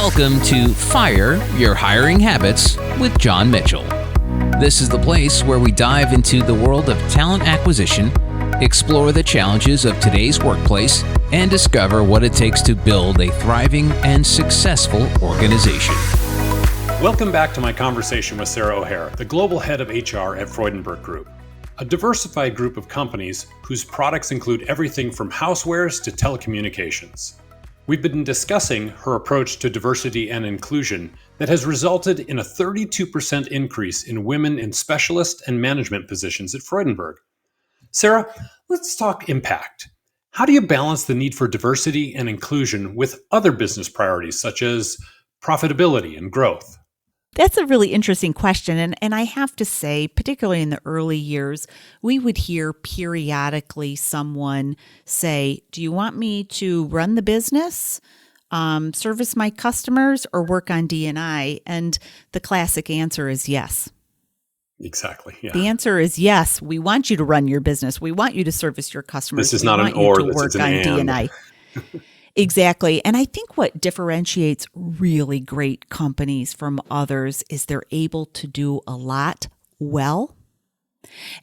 Welcome to Fire Your Hiring Habits with John Mitchell. This is the place where we dive into the world of talent acquisition, explore the challenges of today's workplace, and discover what it takes to build a thriving and successful organization. Welcome back to my conversation with Sarah O'Hare, the global head of HR at Freudenberg Group, a diversified group of companies whose products include everything from housewares to telecommunications. We've been discussing her approach to diversity and inclusion that has resulted in a 32% increase in women in specialist and management positions at Freudenberg. Sarah, let's talk impact. How do you balance the need for diversity and inclusion with other business priorities such as profitability and growth? That's a really interesting question. And I have to say, particularly in the early years, we would hear periodically someone say, do you want me to run the business, service my customers, or work on D&I? And the classic answer is yes. Exactly. Yeah. The answer is yes. We want you to run your business. We want you to service your customers. This is not an or, this is an and. D&I. Exactly. And I think what differentiates really great companies from others is they're able to do a lot well.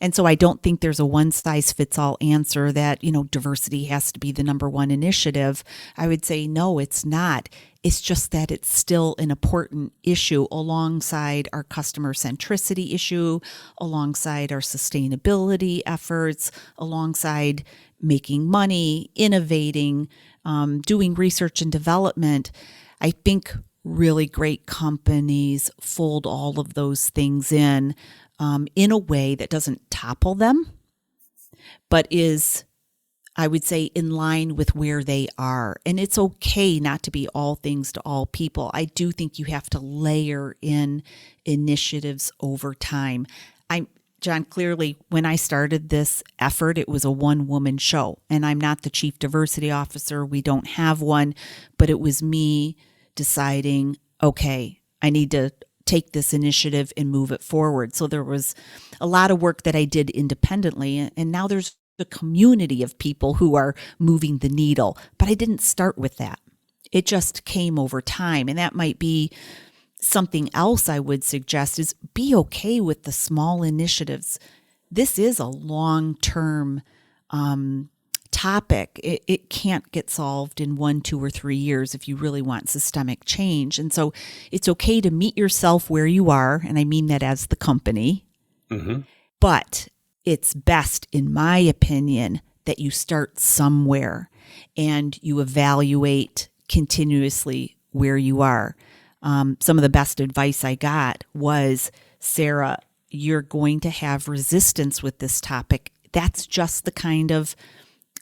And so I don't think there's a one-size-fits-all answer that, diversity has to be the number one initiative. I would say, no, it's not. It's just that it's still an important issue alongside our customer centricity issue, alongside our sustainability efforts, alongside making money, innovating, doing research and development. I think really great companies fold all of those things in a way that doesn't topple them, but is, I would say, in line with where they are. And it's okay not to be all things to all people. I do think you have to layer in initiatives over time. John, clearly, when I started this effort, it was a one-woman show, and I'm not the chief diversity officer. We don't have one, but it was me deciding, okay, I need to take this initiative and move it forward. So there was a lot of work that I did independently, and now there's a community of people who are moving the needle. But I didn't start with that. It just came over time, and that might be something else I would suggest is be okay with the small initiatives. This is a long-term topic. It can't get solved in 1, 2, or 3 years if you really want systemic change. And so it's okay to meet yourself where you are, and I mean that as the company. Mm-hmm. But it's best, in my opinion, that you start somewhere and you evaluate continuously where you are. Some of the best advice I got was, Sarah, you're going to have resistance with this topic. That's just the kind of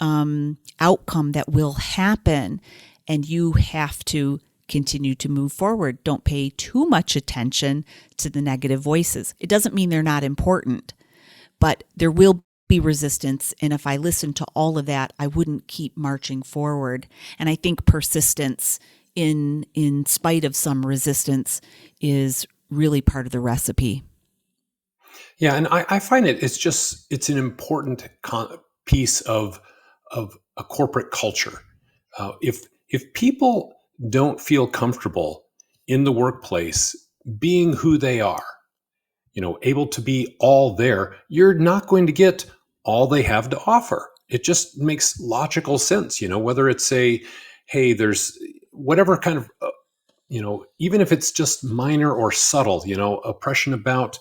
outcome that will happen, and you have to continue to move forward. Don't pay too much attention to the negative voices. It doesn't mean they're not important, but there will be resistance, and if I listened to all of that, I wouldn't keep marching forward. And I think persistence in spite of some resistance is really part of the recipe. Yeah, and I find it's an important piece of a corporate culture. If people don't feel comfortable in the workplace being who they are, able to be all there, you're not going to get all they have to offer. It just makes logical sense, whether it's hey, there's whatever kind of, even if it's just minor or subtle, oppression about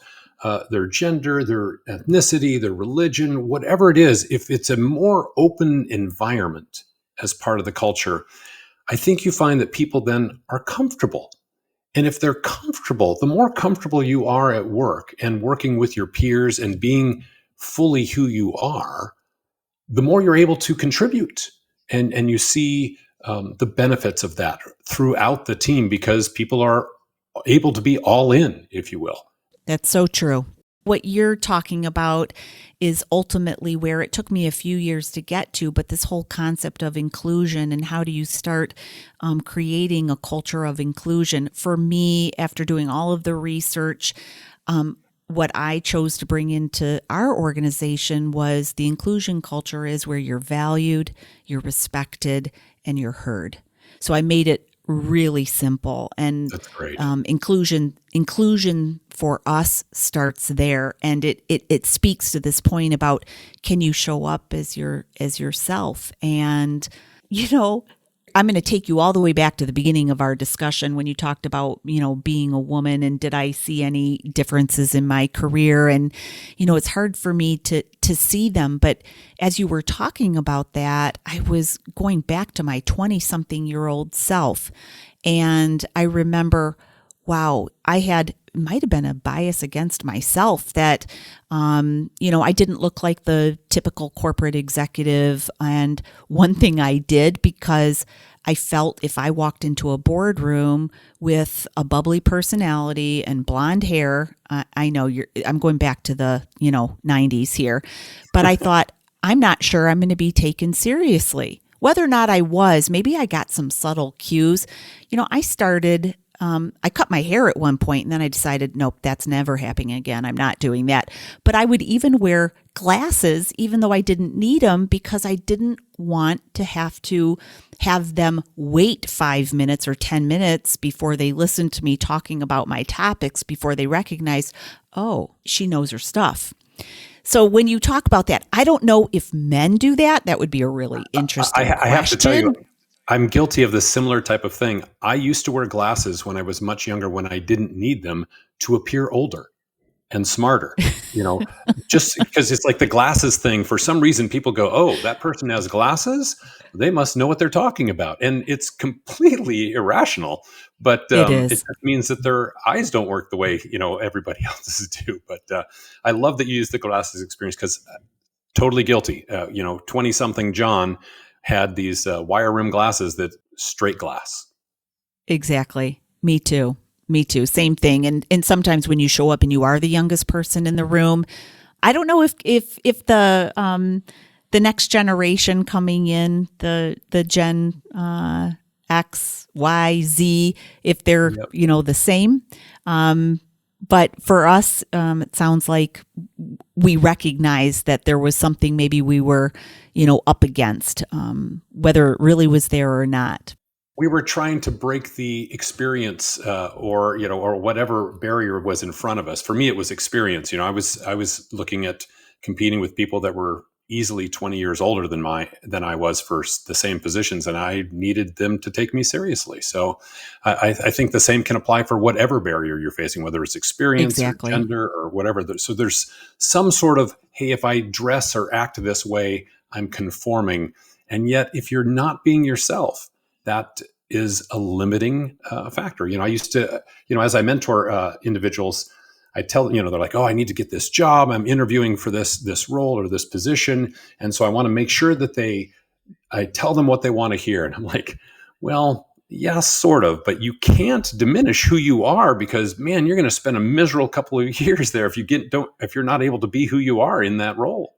their gender, their ethnicity, their religion, whatever it is, if it's a more open environment as part of the culture, I think you find that people then are comfortable. And if they're comfortable, the more comfortable you are at work and working with your peers and being fully who you are, the more you're able to contribute. And you see the benefits of that throughout the team because people are able to be all in, if you will. That's so true. What you're talking about is ultimately where it took me a few years to get to, but this whole concept of inclusion and how do you start creating a culture of inclusion. For me, after doing all of the research, what I chose to bring into our organization was the inclusion culture is where you're valued, you're respected, and you're heard. So I made it really simple. And That's great. inclusion for us starts there, and it speaks to this point about, can you show up as yourself? And I'm going to take you all the way back to the beginning of our discussion when you talked about, being a woman, and did I see any differences in my career? And, it's hard for me to see them. But as you were talking about that, I was going back to my 20-something-year-old self. And I remember, wow, might have been a bias against myself that, I didn't look like the typical corporate executive. And one thing I did, because I felt if I walked into a boardroom with a bubbly personality and blonde hair, I know I'm going back to the, 90s here, but I thought, I'm not sure I'm going to be taken seriously. Whether or not I was, maybe I got some subtle cues. I cut my hair at one point, and then I decided, nope, that's never happening again. I'm not doing that. But I would even wear glasses, even though I didn't need them, because I didn't want to have them wait 5 minutes or 10 minutes before they listened to me talking about my topics, before they recognized, oh, she knows her stuff. So when you talk about that, I don't know if men do that. That would be a really interesting question. I have to tell you, I'm guilty of this similar type of thing. I used to wear glasses when I was much younger, when I didn't need them, to appear older and smarter, just because it's like the glasses thing. For some reason, people go, oh, that person has glasses. They must know what they're talking about. And it's completely irrational, but it just means that their eyes don't work the way, everybody else's do. But I love that you use the glasses experience, because totally guilty. 20-something John had these wire rim glasses that straight glass. Exactly. Me too. Same thing. And sometimes when you show up and you are the youngest person in the room, I don't know if the next generation coming in, the Gen X, Y, Z, if they're the same. But for us, it sounds like we recognize that there was something maybe we were, up against, whether it really was there or not. We were trying to break the experience, or whatever barrier was in front of us. For me, it was experience. I was looking at competing with people that were easily 20 years older than I was for the same positions, and I needed them to take me seriously. So I think the same can apply for whatever barrier you're facing, whether it's experience or gender or whatever. So there's some sort of, hey, if I dress or act this way, I'm conforming. And yet, if you're not being yourself, that is a limiting factor. I used to, as I mentor individuals, I tell them, they're like, oh, I need to get this job. I'm interviewing for this role or this position. And so I want to make sure that I tell them what they want to hear. And I'm like, well, yeah, sort of, but you can't diminish who you are, because, man, you're going to spend a miserable couple of years there if you're not able to be who you are in that role.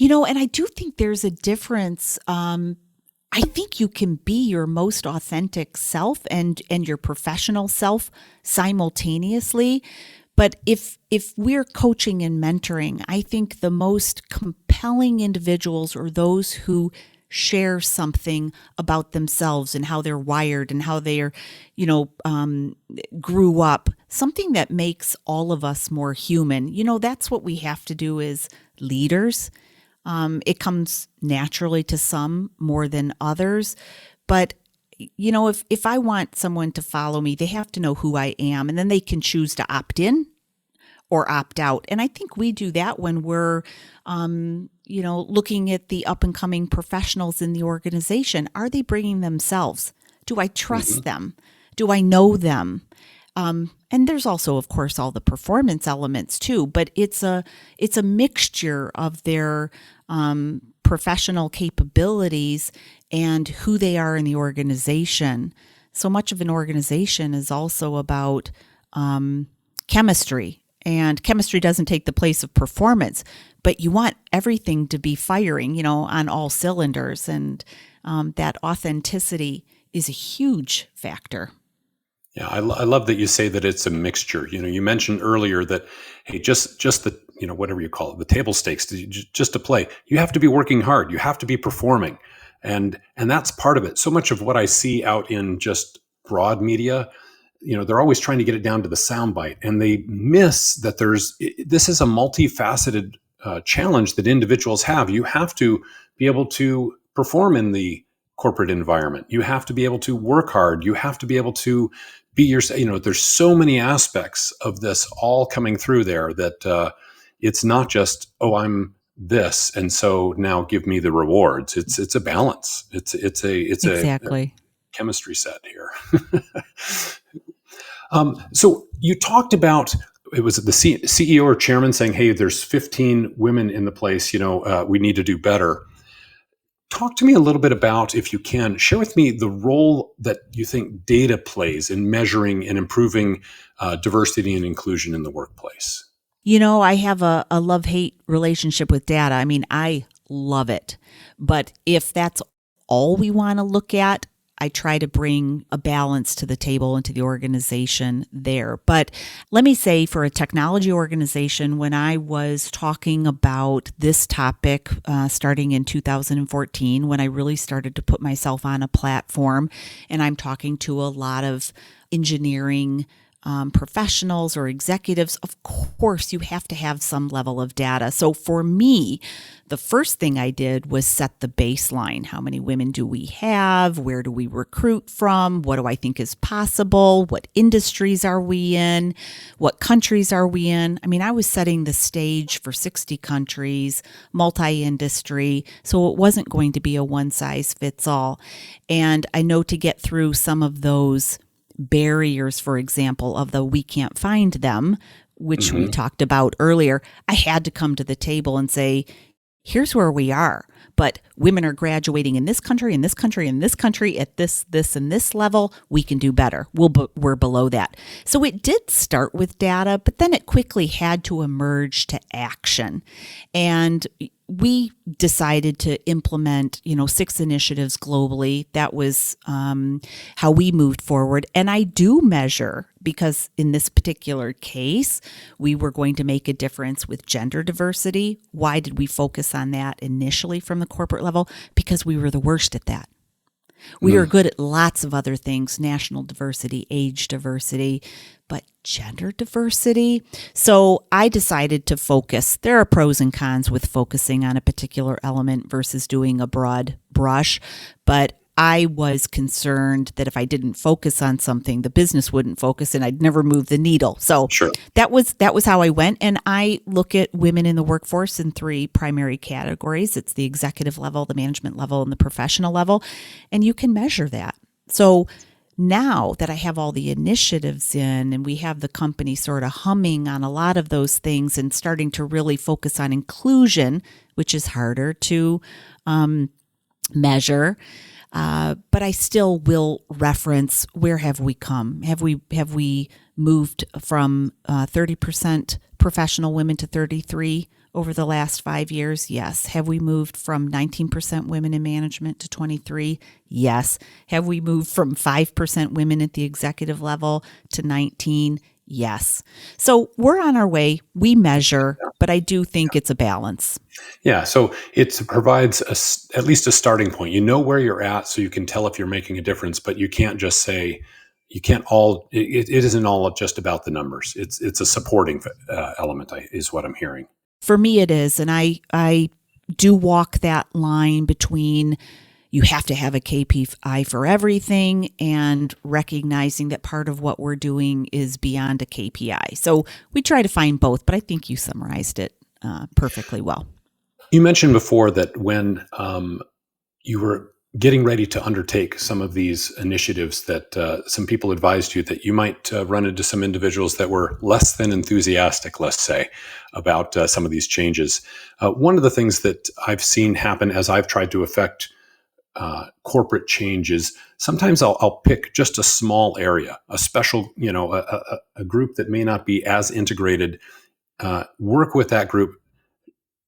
And I do think there's a difference. I think you can be your most authentic self and your professional self simultaneously. But if we're coaching and mentoring, I think the most compelling individuals are those who share something about themselves and how they're wired and how they're, grew up, something that makes all of us more human. That's what we have to do as leaders. It comes naturally to some more than others. But, if I want someone to follow me, they have to know who I am, and then they can choose to opt in or opt out. And I think we do that when we're, looking at the up and coming professionals in the organization. Are they bringing themselves? Do I trust them? Do I know them? And there's also, of course, all the performance elements too, but it's a mixture of their professional capabilities and who they are in the organization. So much of an organization is also about chemistry, and chemistry doesn't take the place of performance, but you want everything to be firing, on all cylinders, and that authenticity is a huge factor. Yeah, I love that you say that it's a mixture. You mentioned earlier that, hey, just the, whatever you call it, the table stakes, just to play. You have to be working hard. You have to be performing. And that's part of it. So much of what I see out in just broad media, they're always trying to get it down to the soundbite, and they miss that this is a multifaceted challenge that individuals have. You have to be able to perform in the corporate environment. You have to be able to work hard. You have to be able to be yourself. There's so many aspects of this all coming through there that it's not just, oh, I'm this, and so now give me the rewards. It's a balance. It's Exactly. a chemistry set here. So you talked about, it was the CEO or chairman saying, hey, there's 15 women in the place, we need to do better. Talk to me a little bit about, if you can, share with me the role that you think data plays in measuring and improving diversity and inclusion in the workplace. I have a love-hate relationship with data. I mean, I love it. But if that's all we want to look at, I try to bring a balance to the table and to the organization there. But let me say, for a technology organization, when I was talking about this topic starting in 2014, when I really started to put myself on a platform, and I'm talking to a lot of engineering professionals or executives, of course, you have to have some level of data. So for me, the first thing I did was set the baseline. How many women do we have? Where do we recruit from? What do I think is possible? What industries are we in? What countries are we in? I mean, I was setting the stage for 60 countries, multi-industry, so it wasn't going to be a one-size-fits-all. And I know to get through some of those barriers, for example, of the we can't find them, which we talked about earlier, I had to come to the table and say, here's where we are. But women are graduating in this country, in this country, in this country, at this, and this level. We can do better. We're below that. So it did start with data, but then it quickly had to emerge to action. And we decided to implement, 6 initiatives globally. That was how we moved forward. And I do measure, because in this particular case, we were going to make a difference with gender diversity. Why did we focus on that initially from the corporate level? Because we were the worst at that. We are good at lots of other things, national diversity, age diversity, but gender diversity. So I decided to focus. There are pros and cons with focusing on a particular element versus doing a broad brush, but I was concerned that if I didn't focus on something, the business wouldn't focus and I'd never move the needle. So Sure. that was how I went. And I look at women in the workforce in 3 primary categories. It's the executive level, the management level, and the professional level. And you can measure that. So now that I have all the initiatives in and we have the company sort of humming on a lot of those things and starting to really focus on inclusion, which is harder to measure, but I still will reference, where have we come? Have we moved from 30% professional women to 33% over the last 5 years? Yes. Have we moved from 19% women in management to 23%? Yes. Have we moved from 5% women at the executive level to 19%? Yes. So we're on our way. We measure, but I do think it's a balance. Yeah, so it provides at least a starting point. You know where you're at, so you can tell if you're making a difference, but you can't just say, it isn't all just about the numbers. It's a supporting element, is what I'm hearing. For me, it is. And I do walk that line between you have to have a KPI for everything and recognizing that part of what we're doing is beyond a KPI. So we try to find both, but I think you summarized it perfectly well. You mentioned before that when you were getting ready to undertake some of these initiatives, that some people advised you that you might run into some individuals that were less than enthusiastic, let's say, about some of these changes. One of the things that I've seen happen as I've tried to affect corporate changes, sometimes I'll pick just a small area, a special, a group that may not be as integrated, work with that group,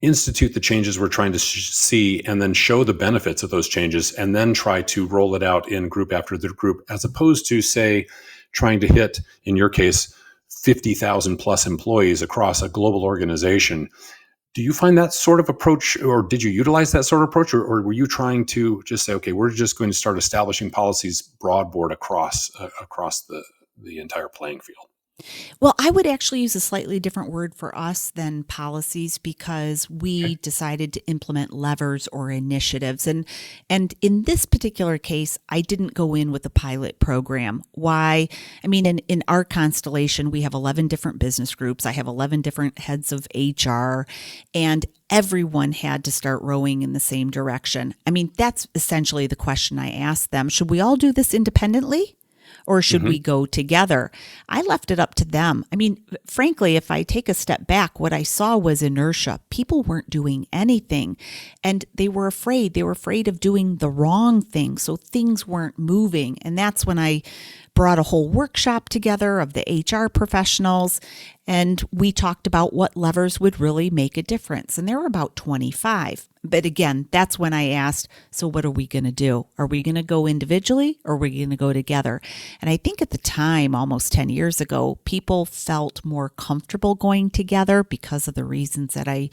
institute the changes we're trying to see, and then show the benefits of those changes, and then try to roll it out in group after the group, as opposed to, say, trying to hit, in your case, 50,000 plus employees across a global organization. Do you find that sort of approach, or did you utilize that sort of approach, or were you trying to just say, okay, we're just going to start establishing policies broadboard across the entire playing field? Well, I would actually use a slightly different word for us than policies because we Okay. decided to implement levers or initiatives. And in this particular case, I didn't go in with a pilot program. Why? I mean, in our constellation, we have 11 different business groups. I have 11 different heads of HR, and everyone had to start rowing in the same direction. I mean, that's essentially the question I asked them. Should we all do this independently? Or should we go together? I left it up to them. I mean, frankly, if I take a step back, what I saw was inertia. People weren't doing anything, and they were afraid. They were afraid of doing the wrong thing, so things weren't moving. And that's when I brought a whole workshop together of the HR professionals, and we talked about what levers would really make a difference. And there were about 25. But again, that's when I asked, so what are we going to do? Are we going to go individually, or are we going to go together? And I think at the time, almost 10 years ago, people felt more comfortable going together because of the reasons that I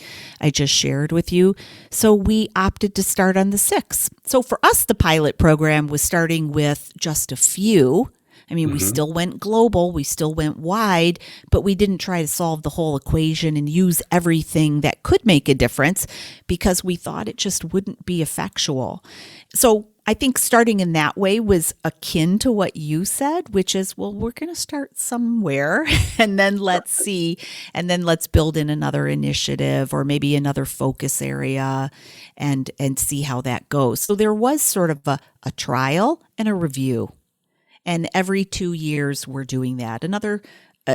just shared with you. So we opted to start on the 6. So for us, the pilot program was starting with just a few. I mean, we still went global, we still went wide, but we didn't try to solve the whole equation and use everything that could make a difference because we thought it just wouldn't be effectual. So I think starting in that way was akin to what you said, which is, well, we're going to start somewhere and then let's see, and then let's build in another initiative or maybe another focus area and see how that goes. So there was sort of a trial and a review. And every 2 years, we're doing that. Another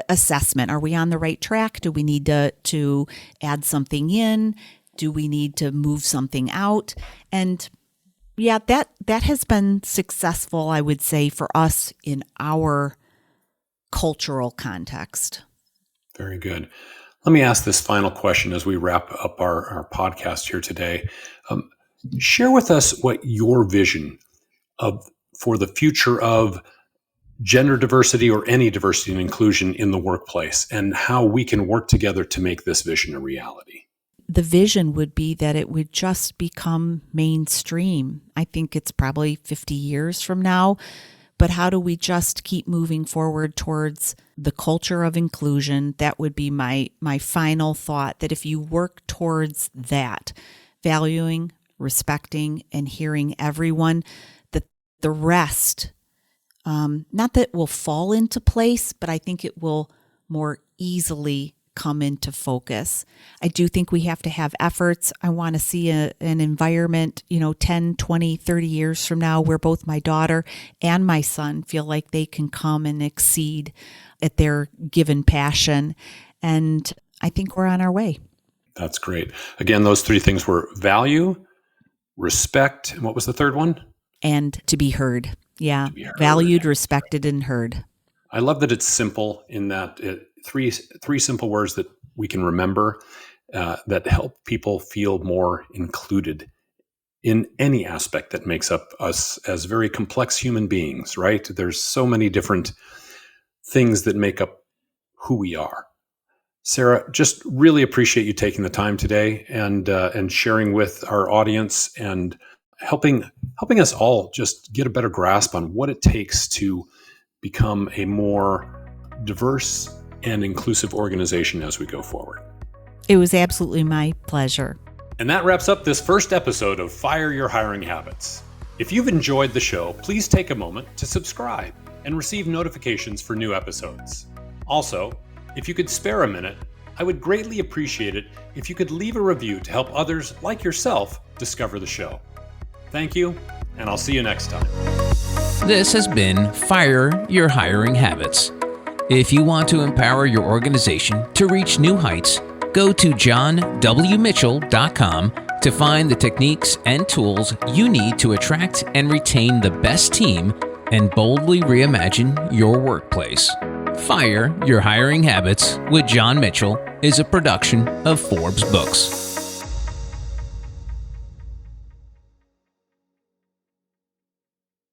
assessment. Are we on the right track? Do we need to add something in? Do we need to move something out? And yeah, that has been successful, I would say, for us in our cultural context. Very good. Let me ask this final question as we wrap up our podcast here today. Share with us what your vision for the future of gender diversity or any diversity and inclusion in the workplace, and how we can work together to make this vision a reality. The vision would be that it would just become mainstream. I think it's probably 50 years from now, but how do we just keep moving forward towards the culture of inclusion? That would be my final thought, that if you work towards that, valuing, respecting, and hearing everyone, that the rest, not that will fall into place, but I think it will more easily come into focus. I do think we have to have efforts. I want to see an environment, 10, 20, 30 years from now where both my daughter and my son feel like they can come and exceed at their given passion. And I think we're on our way. That's great. Again, those 3 things were value, respect, and what was the third one? And to be heard. Yeah. To be heard. Valued, respected, and heard. I love that it's simple in that three simple words that we can remember that help people feel more included in any aspect that makes up us as very complex human beings, right? There's so many different things that make up who we are. Sarah, just really appreciate you taking the time today and sharing with our audience and helping us all just get a better grasp on what it takes to become a more diverse and inclusive organization as we go forward. It was absolutely my pleasure. And that wraps up this first episode of Fire Your Hiring Habits. If you've enjoyed the show, please take a moment to subscribe and receive notifications for new episodes. Also, if you could spare a minute, I would greatly appreciate it if you could leave a review to help others like yourself discover the show. Thank you, and I'll see you next time. This has been Fire Your Hiring Habits. If you want to empower your organization to reach new heights, go to johnwmitchell.com to find the techniques and tools you need to attract and retain the best team and boldly reimagine your workplace. Fire Your Hiring Habits with John Mitchell is a production of Forbes Books.